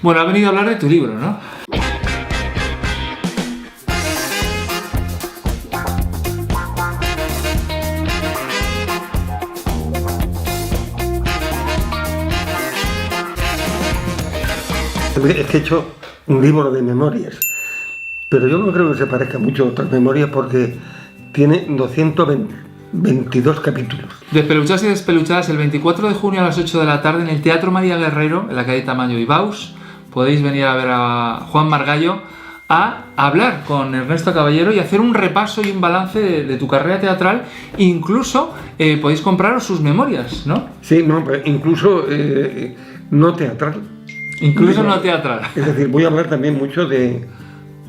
Bueno, ha venido a hablar de tu libro, ¿no? Es que he hecho un libro de memorias, pero yo no creo que se parezca mucho a otras memorias porque tiene 222 capítulos. Despeluchados y despeluchadas, el 24 de junio a las 8 de la tarde en el Teatro María Guerrero, en la calle Tamayo y Baus, podéis venir a ver a Juan Margallo a hablar con Ernesto Caballero y hacer un repaso y un balance de tu carrera teatral. Incluso podéis compraros sus memorias, ¿no? Sí, no, incluso no teatral. Incluso no teatral. Es decir, voy a hablar también mucho de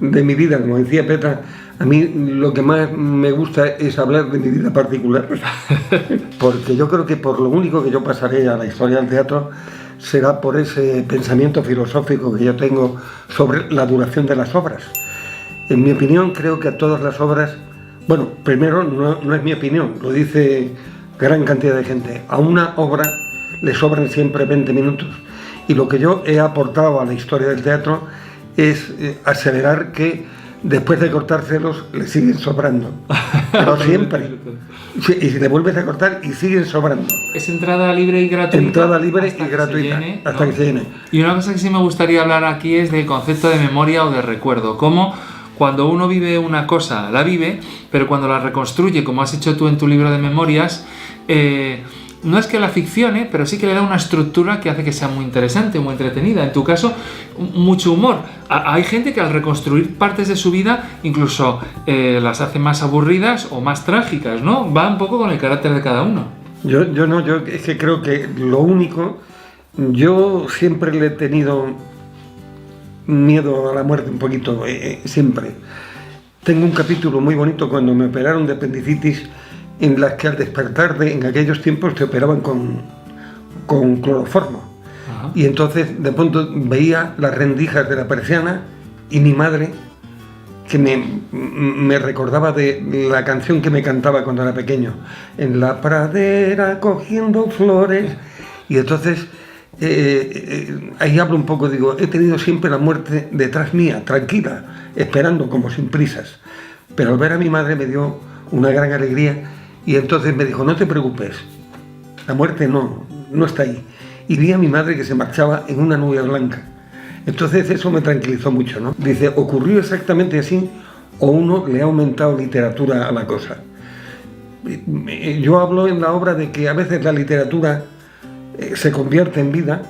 mi vida, como decía Petra. A mí lo que más me gusta es hablar de mi vida particular, porque yo creo que por lo único que yo pasaré a la historia del teatro será por ese pensamiento filosófico que yo tengo sobre la duración de las obras. En mi opinión, creo que a todas las obras, bueno, primero no es mi opinión, lo dice gran cantidad de gente, a una obra le sobran siempre 20 minutos. Y lo que yo he aportado a la historia del teatro es aseverar que después de cortárselos le siguen sobrando, pero siempre. Sí, y si le vuelves a cortar y siguen sobrando. Es entrada libre y gratuita. Entrada libre y gratuita, hasta que se llene. Y una cosa que sí me gustaría hablar aquí es del concepto de memoria o de recuerdo. Cómo cuando uno vive una cosa, la vive, pero cuando la reconstruye, como has hecho tú en tu libro de memorias, no es que la ficcione, pero sí que le da una estructura que hace que sea muy interesante, muy entretenida. En tu caso, mucho humor. Hay gente que al reconstruir partes de su vida incluso las hace más aburridas o más trágicas, ¿no? Va un poco con el carácter de cada uno. Yo es que creo que lo único, yo siempre le he tenido miedo a la muerte un poquito, siempre. Tengo un capítulo muy bonito cuando me operaron de apendicitis, en las que al despertar en aquellos tiempos te operaban con cloroformo. Ajá. Y entonces de pronto veía las rendijas de la persiana y mi madre, que me recordaba de la canción que me cantaba cuando era pequeño, en la pradera cogiendo flores. Y entonces ahí hablo un poco, digo, he tenido siempre la muerte detrás mía, tranquila, esperando como sin prisas. Pero al ver a mi madre me dio una gran alegría. Y entonces me dijo, no te preocupes, la muerte no está ahí. Y vi a mi madre que se marchaba en una nube blanca. Entonces eso me tranquilizó mucho, ¿no? Dice, ¿ocurrió exactamente así o uno le ha aumentado literatura a la cosa? Yo hablo en la obra de que a veces la literatura se convierte en vida,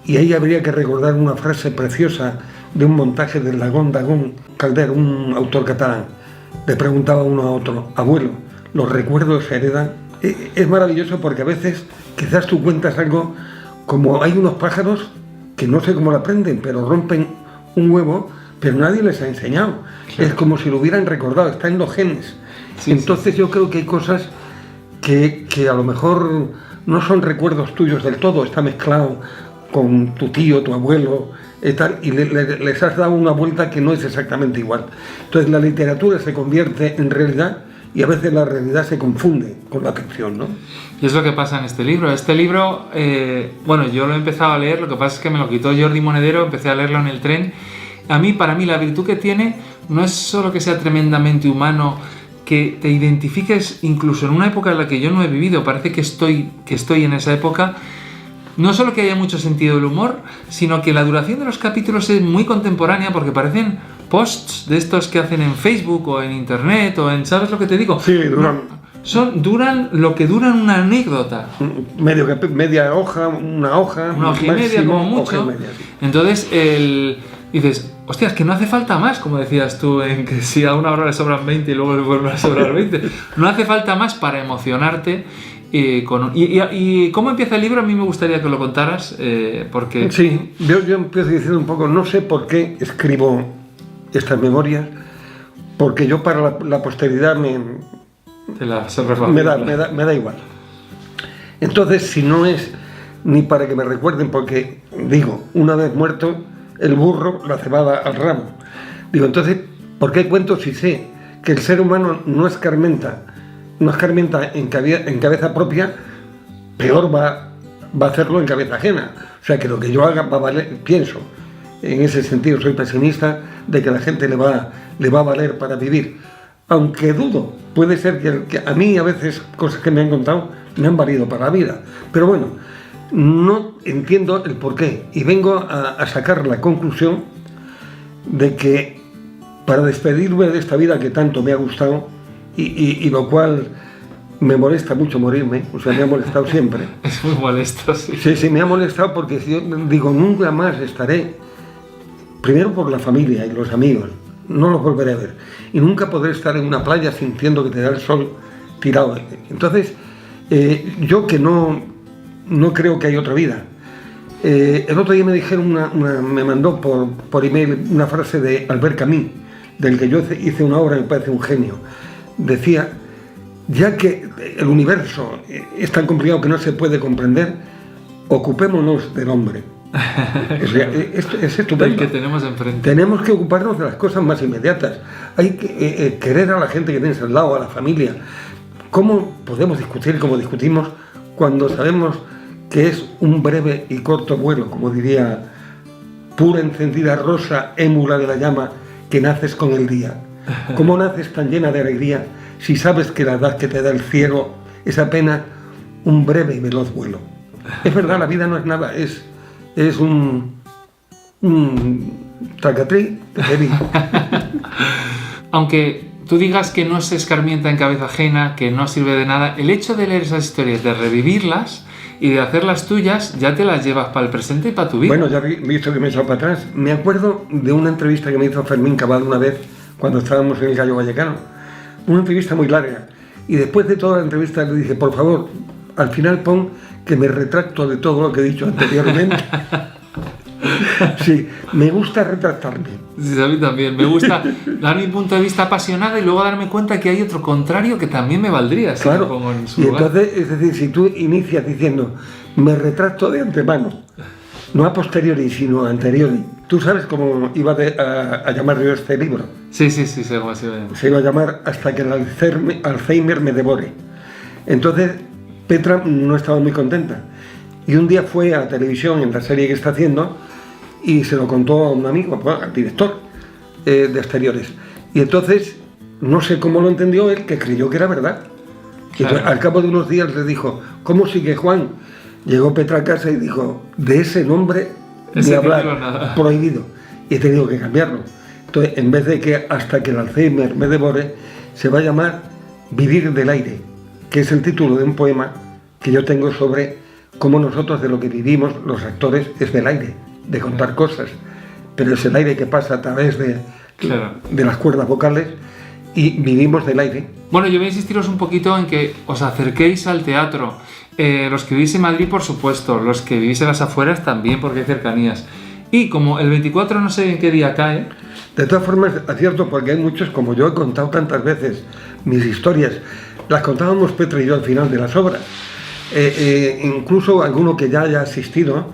y ahí habría que recordar una frase preciosa de un montaje del Dagón Calder, un autor catalán. Le preguntaba uno a otro, abuelo, ¿los recuerdos se heredan? Es maravilloso porque a veces quizás tú cuentas algo como hay unos pájaros que no sé cómo lo aprenden, pero rompen un huevo, pero nadie les ha enseñado. Claro. Es como si lo hubieran recordado, está en los genes. Sí, entonces sí. Yo creo que hay cosas que a lo mejor no son recuerdos tuyos del todo, está mezclado con tu tío, tu abuelo, y les has dado una vuelta que no es exactamente igual. Entonces la literatura se convierte en realidad y a veces la realidad se confunde con la ficción, ¿no? Y es lo que pasa en este libro. Este libro, bueno, yo lo he empezado a leer, lo que pasa es que me lo quitó Jordi Monedero, empecé a leerlo en el tren. Para mí la virtud que tiene no es solo que sea tremendamente humano, que te identifiques incluso en una época en la que yo no he vivido, parece que estoy en esa época. No solo que haya mucho sentido del humor, sino que la duración de los capítulos es muy contemporánea, porque parecen posts de estos que hacen en Facebook o en Internet o en... ¿Sabes lo que te digo? Sí, duran. Duran lo que duran una anécdota. Media hoja, una hoja. Una hoja y media, como mucho. Media, sí. Entonces, dices, hostias, que no hace falta más, como decías tú, en que si a una hora le sobran 20 y luego le vuelven a sobrar 20. No hace falta más para emocionarte. ¿Y cómo empieza el libro? A mí me gustaría que lo contaras, porque... Sí, yo empiezo diciendo un poco, no sé por qué escribo estas memorias, porque yo para la posteridad me da igual. Entonces, si no es ni para que me recuerden, porque digo, una vez muerto el burro, la cebada al ramo. Digo, entonces, ¿por qué cuento si sé que el ser humano no escarmienta en cabeza propia, peor va a hacerlo en cabeza ajena? O sea, que lo que yo haga va a valer, pienso, en ese sentido soy pesimista de que la gente le va a valer para vivir. Aunque dudo, puede ser que a mí a veces cosas que me han contado me han valido para la vida. Pero bueno, no entiendo el porqué y vengo a sacar la conclusión de que para despedirme de esta vida que tanto me ha gustado y lo cual me molesta mucho morirme, o sea, me ha molestado siempre. Es muy molesto, sí. Sí, me ha molestado porque yo digo, nunca más estaré, primero por la familia y los amigos, no los volveré a ver, y nunca podré estar en una playa sintiendo que te da el sol tirado. Entonces, yo que no creo que hay otra vida. El otro día me dijeron, me mandó por email una frase de Albert Camus, del que yo hice una obra, me parece un genio. Decía, ya que el universo es tan complicado que no se puede comprender, ocupémonos del hombre. O sea, es estupendo. El que tenemos enfrente. Tenemos que ocuparnos de las cosas más inmediatas. Hay que querer a la gente que tienes al lado, a la familia. ¿Cómo podemos discutir como discutimos cuando sabemos que es un breve y corto vuelo, como diría, pura encendida rosa, émula de la llama, que naces con el día? ¿Cómo naces tan llena de alegría si sabes que la edad que te da el cielo es apenas un breve y veloz vuelo? Es verdad, la vida no es nada, es un tracatrí. Aunque tú digas que no se escarmienta en cabeza ajena, que no sirve de nada, el hecho de leer esas historias, de revivirlas y de hacerlas tuyas, ya te las llevas para el presente y para tu vida. Bueno, ya visto que me he echado para atrás, me acuerdo de una entrevista que me hizo Fermín Cabal una vez cuando estábamos en el Gallo Vallecano. Una entrevista muy larga. Y después de toda la entrevista le dije, por favor, al final pon que me retracto de todo lo que he dicho anteriormente. Sí, me gusta retractarme. Sí, a mí también. Me gusta dar mi punto de vista apasionado y luego darme cuenta que hay otro contrario que también me valdría. Claro. Si me pongo en su y lugar. entonces, es decir, si tú inicias diciendo, me retracto de antemano, no a posteriori, sino a anteriori. ¿Tú sabes cómo iba a llamar yo este libro? Sí, sé cómo se llama. Se iba a llamar Hasta que el Alzheimer me devore. Entonces, Petra no estaba muy contenta. Y un día fue a la televisión, en la serie que está haciendo, y se lo contó a un amigo, al director de Exteriores. Y entonces, no sé cómo lo entendió él, que creyó que era verdad. Y entonces, al cabo de unos días le dijo, ¿cómo sigue Juan? Llegó Petra a casa y dijo, de ese nombre ni hablar, prohibido. Y he tenido que cambiarlo. Entonces, en vez de que Hasta que el Alzheimer me devore, se va a llamar Vivir del aire, que es el título de un poema que yo tengo sobre cómo nosotros de lo que vivimos, los actores, es del aire, de contar cosas. Pero es el aire que pasa a través de las cuerdas vocales y vivimos del aire. Bueno, yo voy a insistiros un poquito en que os acerquéis al teatro. Los que vivís en Madrid, por supuesto, los que vivís en las afueras también, porque hay cercanías. Y como el 24 no sé en qué día cae... De todas formas, es cierto, porque hay muchos, como yo he contado tantas veces, mis historias, las contábamos Petra y yo al final de las obras. Incluso alguno que ya haya asistido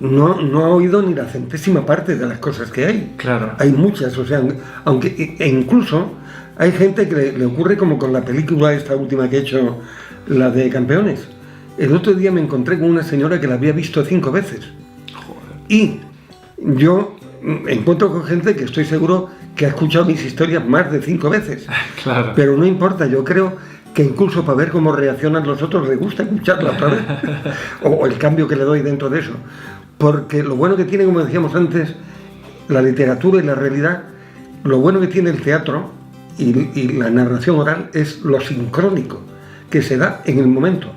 no ha oído ni la centésima parte de las cosas que hay. Claro. Hay muchas, o sea, aunque incluso hay gente que le ocurre como con la película esta última que he hecho, la de Campeones. El otro día me encontré con una señora que la había visto 5 veces. Joder. Y yo encuentro con gente que estoy seguro que ha escuchado mis historias más de 5 veces. Claro. Pero no importa, yo creo que incluso para ver cómo reaccionan los otros les gusta escucharla otra vez. o el cambio que le doy dentro de eso. Porque lo bueno que tiene, como decíamos antes, la literatura y la realidad, lo bueno que tiene el teatro y la narración oral es lo sincrónico, que se da en el momento.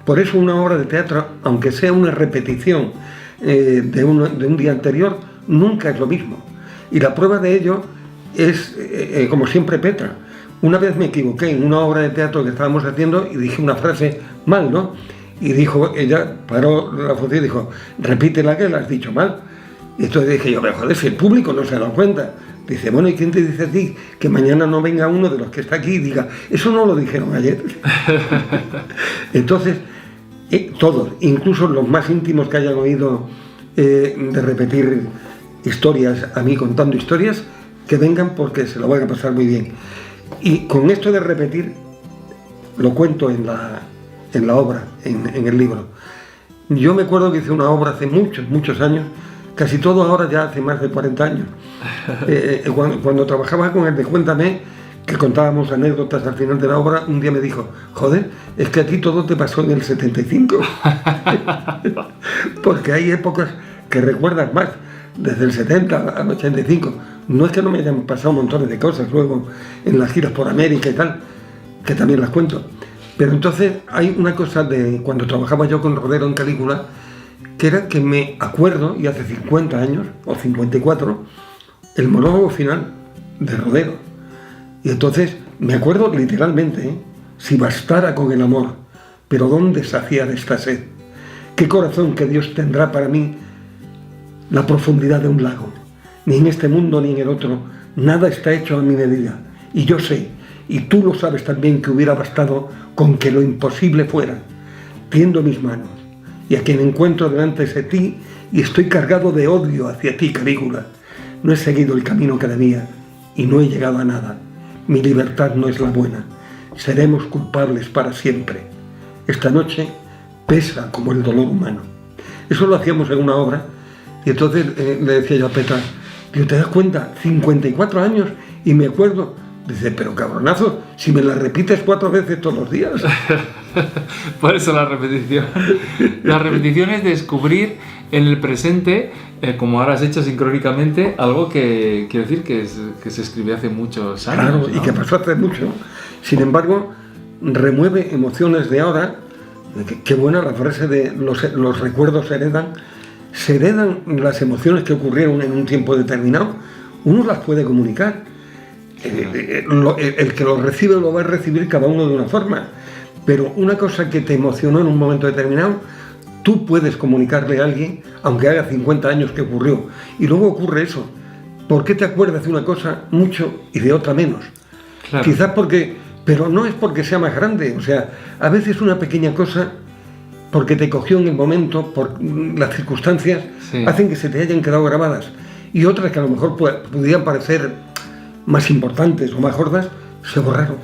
Por eso una obra de teatro, aunque sea una repetición de un día anterior, nunca es lo mismo. Y la prueba de ello es, como siempre, Petra. Una vez me equivoqué en una obra de teatro que estábamos haciendo y dije una frase mal, ¿no? Y dijo, ella paró la función y dijo, repítela que la has dicho mal. Y entonces dije yo, pero joder, si el público no se ha dado cuenta. Dice, bueno, ¿y quién te dice a ti que mañana no venga uno de los que está aquí y diga, eso no lo dijeron ayer? Entonces, todos, incluso los más íntimos que hayan oído de repetir historias, a mí contando historias, que vengan porque se lo van a pasar muy bien. Y con esto de repetir, lo cuento en la obra, en el libro. Yo me acuerdo que hice una obra hace muchos años casi todo ahora ya hace más de 40 años. Cuando trabajaba con el de Cuéntame, que contábamos anécdotas al final de la obra, un día me dijo, joder, es que a ti todo te pasó en el 75. Porque hay épocas que recuerdas más, desde el 70 al 85. No es que no me hayan pasado montones de cosas luego en las giras por América y tal, que también las cuento. Pero entonces hay una cosa de cuando trabajaba yo con Rodero en Calígula, que era que me acuerdo, y hace 50 años, o 54, el monólogo final de Rodero. Y entonces me acuerdo literalmente, si bastara con el amor, pero ¿dónde saciar esta sed? ¿Qué corazón que Dios tendrá para mí la profundidad de un lago? Ni en este mundo ni en el otro, nada está hecho a mi medida. Y yo sé, y tú lo sabes también, que hubiera bastado con que lo imposible fuera. Tiendo mis manos, y a quien encuentro delante es de ti, y estoy cargado de odio hacia ti, Calígula. No he seguido el camino que debía, y no he llegado a nada. Mi libertad no es la buena. Seremos culpables para siempre. Esta noche pesa como el dolor humano. Eso lo hacíamos en una obra, y entonces le decía yo a Petra, tío, ¿te das cuenta? 54 años, y me acuerdo. Dice, pero cabronazo, si me la repites 4 veces todos los días. Por eso la repetición. La repetición es descubrir en el presente, como ahora has hecho sincrónicamente, algo que, quiero decir, que se escribió hace muchos años. Claro, ¿no? Y que pasó hace mucho. Sin embargo, remueve emociones de ahora. Qué buena la frase de los recuerdos se heredan. Se heredan las emociones que ocurrieron en un tiempo determinado. Uno las puede comunicar. El que lo recibe lo va a recibir cada uno de una forma, pero una cosa que te emocionó en un momento determinado, tú puedes comunicarle a alguien, aunque haga 50 años que ocurrió, y luego ocurre eso. ¿Por qué te acuerdas de una cosa mucho y de otra menos? Claro. Quizás porque, pero no es porque sea más grande, o sea, a veces una pequeña cosa, porque te cogió en el momento, por las circunstancias, sí, hacen que se te hayan quedado grabadas, y otras que a lo mejor pudieran parecer más importantes o más gordas, se borraron.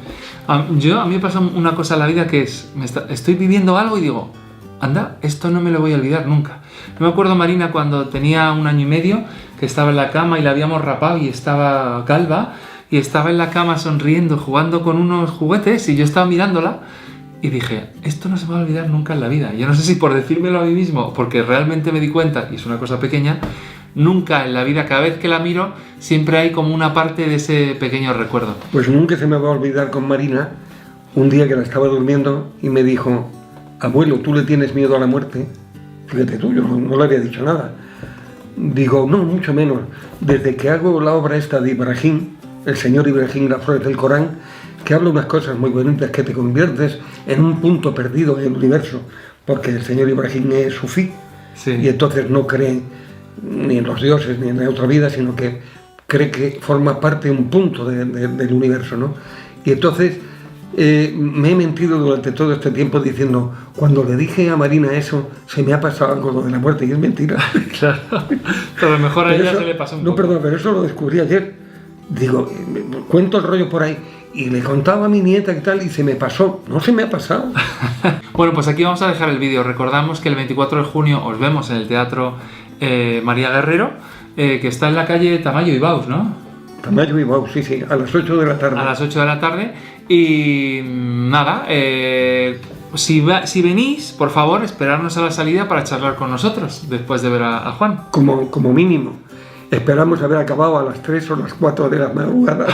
A mí me pasa una cosa en la vida que es, estoy viviendo algo y digo, anda, esto no me lo voy a olvidar nunca. No me acuerdo, Marina, cuando tenía 1 año y medio, que estaba en la cama y la habíamos rapado y estaba calva, y estaba en la cama sonriendo, jugando con unos juguetes, y yo estaba mirándola, y dije, esto no se me va a olvidar nunca en la vida. Yo no sé si por decírmelo a mí mismo, porque realmente me di cuenta, y es una cosa pequeña, nunca en la vida, cada vez que la miro, siempre hay como una parte de ese pequeño recuerdo. Pues nunca se me va a olvidar con Marina, un día que la estaba durmiendo y me dijo, abuelo, ¿tú le tienes miedo a la muerte? Fíjate tú, yo no le había dicho nada. Digo, no, mucho menos. Desde que hago la obra esta de Ibrahim, el señor Ibrahim, las flores del Corán, que habla unas cosas muy bonitas, que te conviertes en un punto perdido en el universo, porque el señor Ibrahim es sufí, sí, y entonces no cree ni en los dioses ni en la otra vida, sino que cree que forma parte de un punto del universo, ¿no? Y entonces me he mentido durante todo este tiempo diciendo, cuando le dije a Marina eso, se me ha pasado algo lo de la muerte, y es mentira. Claro, pero a lo mejor a ella se le pasó un poco. No, perdón, pero eso lo descubrí ayer. Digo, cuento el rollo por ahí, y le contaba a mi nieta y tal, y se me pasó. No se me ha pasado. Bueno, pues aquí vamos a dejar el vídeo. Recordamos que el 24 de junio os vemos en el Teatro María Guerrero, que está en la calle Tamayo y Baus, ¿no? Tamayo y Baus, sí, a las 8 de la tarde. A las 8 de la tarde. Y nada, si venís, por favor, esperarnos a la salida para charlar con nosotros, después de ver a Juan. Como mínimo. Esperamos haber acabado a las 3 o las 4 de la madrugada.